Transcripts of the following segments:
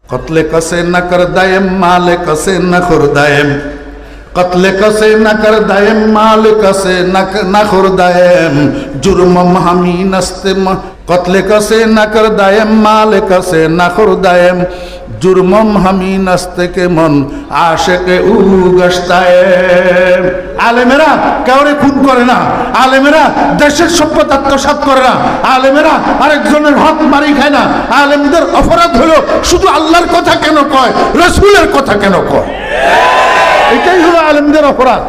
कत्ले कसे न कर दायम माल कसे न खुरदायम कत्ले कसे न कर दायम माल कसे न खुरदायम जुर्मम हमी नस्ते कत्ले कसे न कर दायम माल कसे न खुरदायम जुर्मम हमी नस्ते के मन आशिक उ गश्तायम। आलेमेरा কাউরে খুন করে না, আলেমেরা দেশের সম্পদ আত্মসাৎ করে না, আলেমেরা আরেকজনের হক মারি খায় না। আলেমদের অপরাধ হলো শুধু আল্লাহর কথা কেন কয়, রাসূলের কথা কেন কয়, এটাই হলো আলেমদের অপরাধ।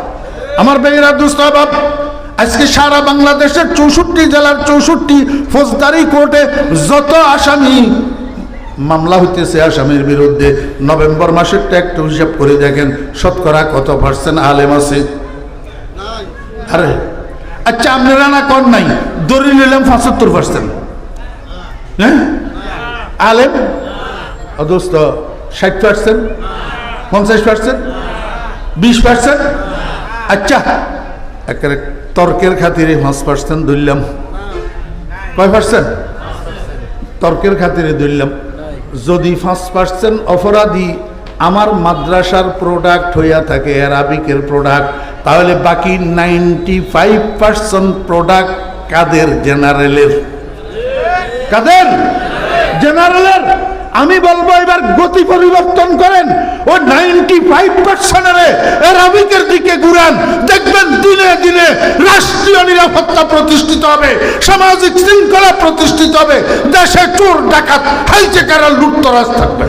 আমার ভাইয়েরা দোস্ত বাপ, আজকে সারা বাংলাদেশের 64 জেলার 64 ফৌজদারি কোর্টে যত আসামি মামলা হইতেছে আসামির বিরুদ্ধে, নভেম্বর মাসেরটা একটু হিসাব করে দেখেন শতকরা কত পার্সেন্ট আলেম আছে? আরে আচ্ছা, আপনারা না কর নাই, ধরে নিলাম 75%, হ্যাঁ আলেম। দোস্ত 60%, 50%, 20%। আচ্ছা একেবারে তর্কের খাতিরে 5% ধরলাম। কয় পার্সেন্ট? তর্কের খাতিরে ধরলাম। যদি 5% অপরাধী আমার মাদ্রাসার প্রোডাক্ট হইয়া থাকে, অ্যারাবিকের প্রোডাক্ট, তাহলে বাকি 95% প্রোডাক্ট কাদের? জেনারেলের। কাদের? জেনারেলের। আমি বলবো এবার গতি পরিবর্তন করেন, ও 95% অ্যারাবিকের দিকে ঘুরান, দেখবেন দিনে দিনে রাষ্ট্রীয় নিরাপত্তা প্রতিষ্ঠিত হবে, সামাজিক শৃঙ্খলা প্রতিষ্ঠিত হবে, দেশে চোর ডাকাত হাইজেকার লুটতরাজ থাকবে।